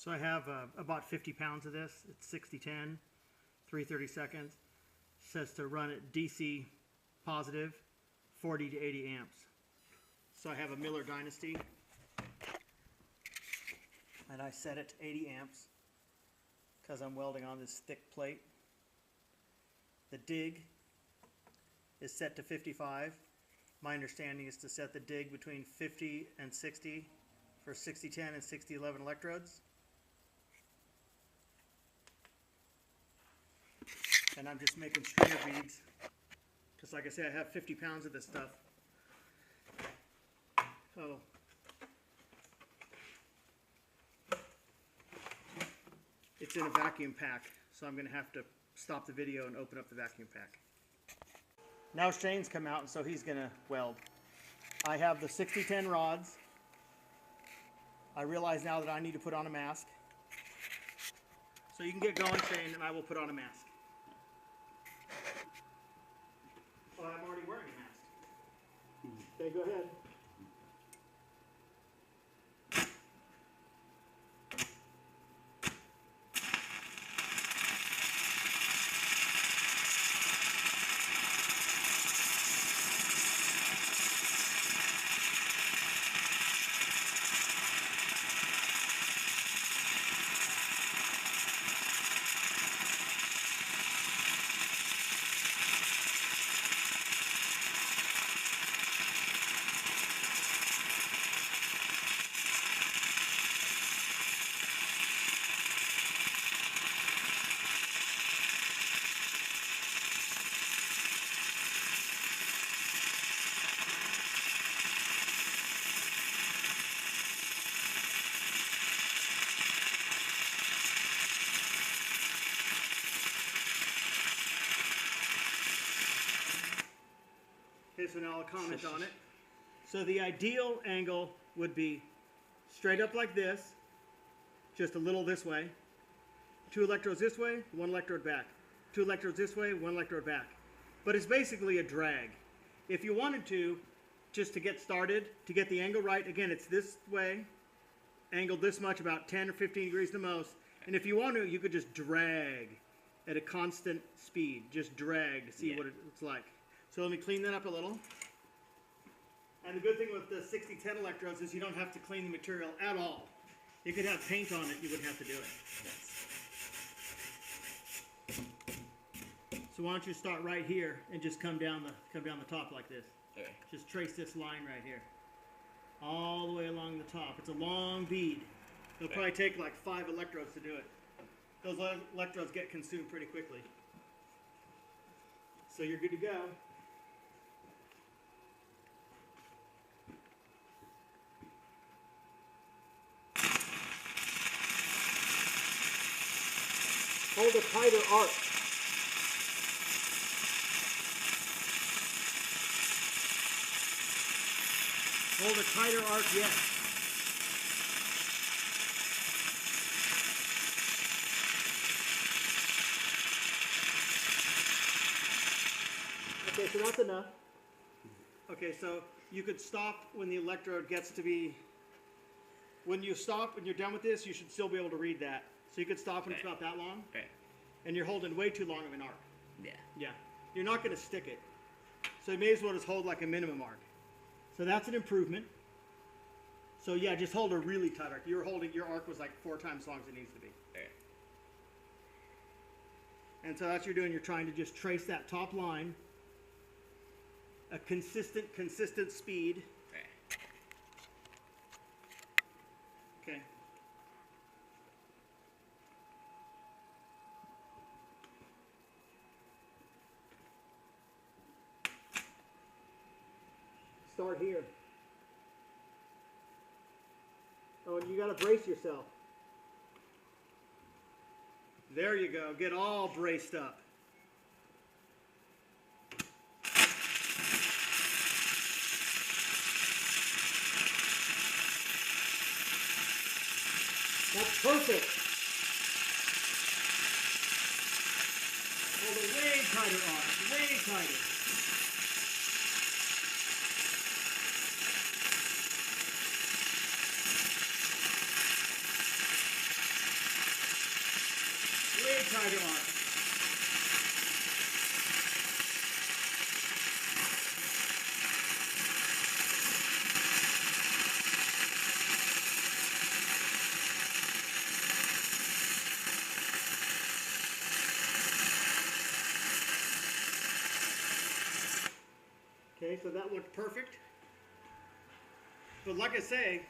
So I have about 50 pounds of this. It's 6010, 330 seconds. It says to run at DC positive, 40 to 80 amps. So I have a Miller Dynasty, and I set it to 80 amps because I'm welding on this thick plate. The dig is set to 55. My understanding is to set the dig between 50 and 60 for 6010 and 6011 electrodes. And I'm just making stringer beads because, like I said, I have 50 pounds of this stuff. So it's in a vacuum pack, so I'm going to have to stop the video and open up the vacuum pack. Now Shane's come out, and so he's going to weld. I have the 6010 rods. I realize now that I need to put on a mask. So you can get going, Shane, and I will put on a mask. Well, I'm already wearing a mask. Okay, go ahead. Okay, so now I'll comment on it. So the ideal angle would be straight up like this, just a little this way, 2 electrodes this way, 1 electrode back, 2 electrodes this way, 1 electrode back. But it's basically a drag. If you wanted to, just to get started, to get the angle right, again, it's this way, angled this much, about 10 or 15 degrees the most. And if you want to, you could just drag at a constant speed. Just drag to see what it looks like. So let me clean that up a little. And the good thing with the 6010 electrodes is you don't have to clean the material at all. You could have paint on it, you wouldn't have to do it. So why don't you start right here and just come down the top like this. Okay. Just trace this line right here. All the way along the top. It's a long bead. It'll probably take like 5 electrodes to do it. Those electrodes get consumed pretty quickly. So you're good to go. Hold a tighter arc. Hold a tighter arc, yes. Okay, so that's enough. Okay, so you could stop when the electrode gets to be, when you stop, when you're done with this, you should still be able to read that. So you could stop when it's about that long. Okay. And you're holding way too long of an arc. Yeah. Yeah. You're not going to stick it. So you may as well just hold like a minimum arc. So that's an improvement. So yeah, just hold a really tight arc. Your arc was like 4 times as long as it needs to be. Okay. And so that's what you're doing. You're trying to just trace that top line. A consistent speed. Okay. Okay. Start here. Oh, and you got to brace yourself. There you go. Get all braced up. That's perfect. Hold a way tighter arc, way tighter. tie the arc. Okay, so that looked perfect. But like I say,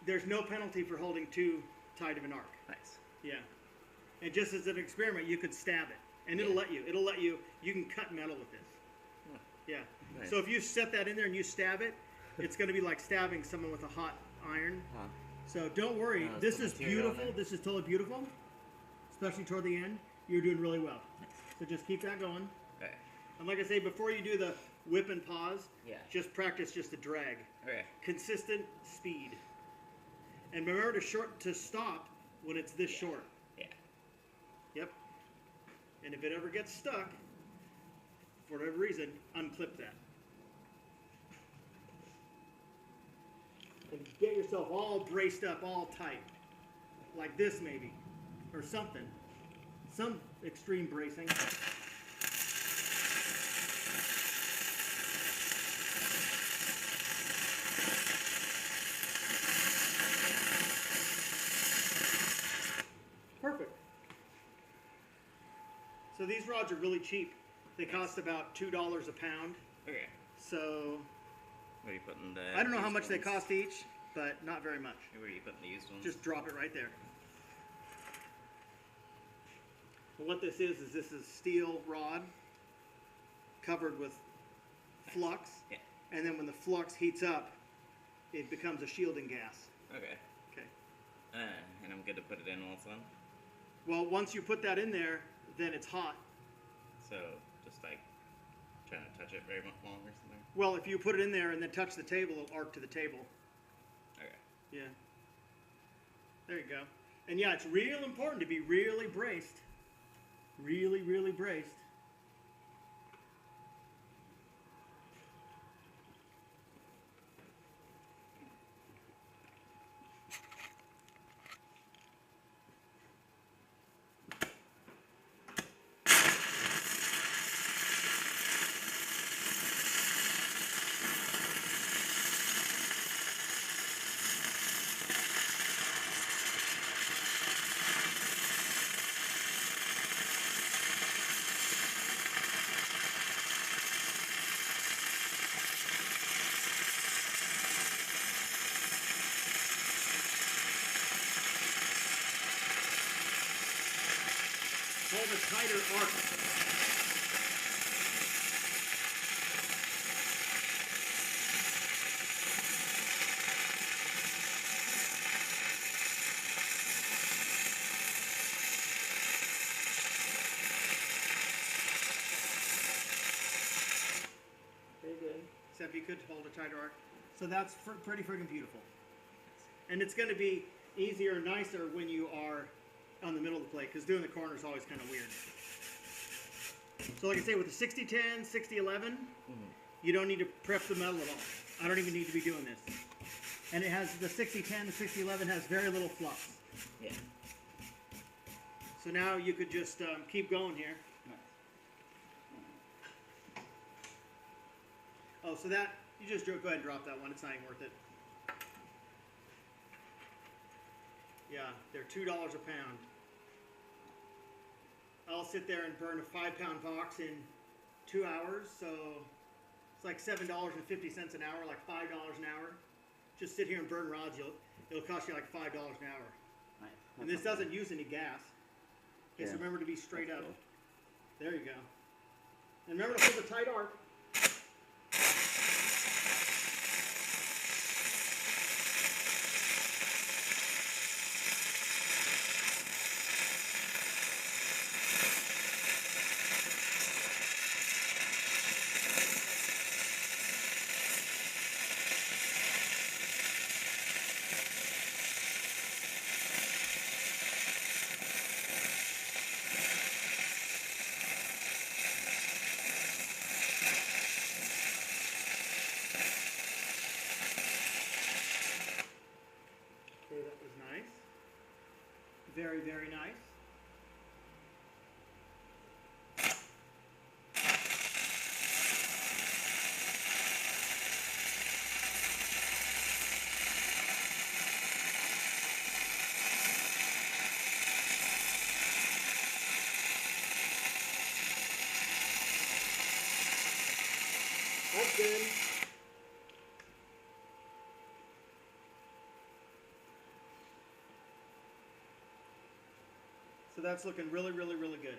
there's no penalty for holding too tight of an arc. Nice. Yeah. And just as an experiment, you could stab it. And it'll let you. You can cut metal with this. Oh, Yeah. nice. So if you set that in there and you stab it, it's going to be like stabbing someone with a hot iron. Huh. So don't worry. Oh, This the is material beautiful. there. This is totally beautiful. Especially toward the end. You're doing really well. Nice. So just keep that going. Okay. And like I say, before you do the whip and pause, Yeah. just practice just the drag. Okay. Consistent speed. And remember to stop when it's this short. Yeah. Yep. And if it ever gets stuck, for whatever reason, unclip that. And get yourself all braced up, all tight. Like this maybe. Or something. Some extreme bracing. Perfect. So these rods are really cheap. They cost about $2 a pound. Okay. So Where are you putting the? I don't know how used much they ones? cost each, but not very much. Where are you putting the used ones? Just drop it right there. And what this is steel rod covered with flux. Yeah. And then when the flux heats up, it becomes a shielding gas. Okay. Okay. And I'm good to put it in also. Well, once you put that in there, then it's hot. So just like trying to touch it very much long or something. Well, if you put it in there and then touch the table, it'll arc to the table. Okay. Yeah. There you go. And yeah, it's real important to be really braced. Really, really braced. Hold a tighter arc. Very good. Except you could hold a tighter arc. So that's pretty friggin' beautiful. And it's going to be easier and nicer when you are on the middle of the plate, because doing the corner is always kind of weird. So like I say, with the 6010, 6011, you don't need to prep the metal at all. I don't even need to be doing this. And it has, the 6010, the 6011 has very little flux. Yeah. So now you could just keep going here. Nice. Oh, so that, you just go ahead and drop that one. It's not even worth it. Yeah, they're $2 a pound. I'll sit there and burn a 5-pound box in 2 hours, so it's like $7.50 an hour, like $5 an hour. Just sit here and burn rods. It'll cost you like $5 an hour. Nice. And this doesn't use any gas. Just Yeah. remember to be straight That's up. cool. There you go. And remember to hold a tight arc. Okay, that was nice. Very, very nice. So that's looking really, really, really good.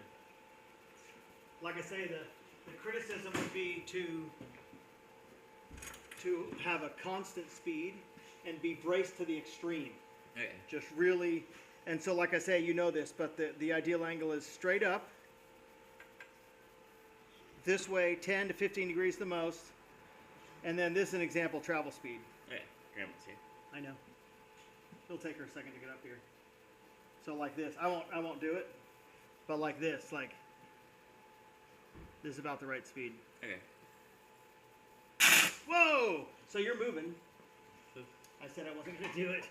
Like I say, the criticism would be to have a constant speed and be braced to the extreme. Okay. Just really, and so like I say, you know this, but the ideal angle is straight up. This way, 10 to 15 degrees the most. And then this is an example travel speed. Okay. Grandma's here. I know. It'll take her a second to get up here. So like this, I won't do it, but like this is about the right speed. Okay. Whoa! So you're moving. I said I wasn't gonna do it.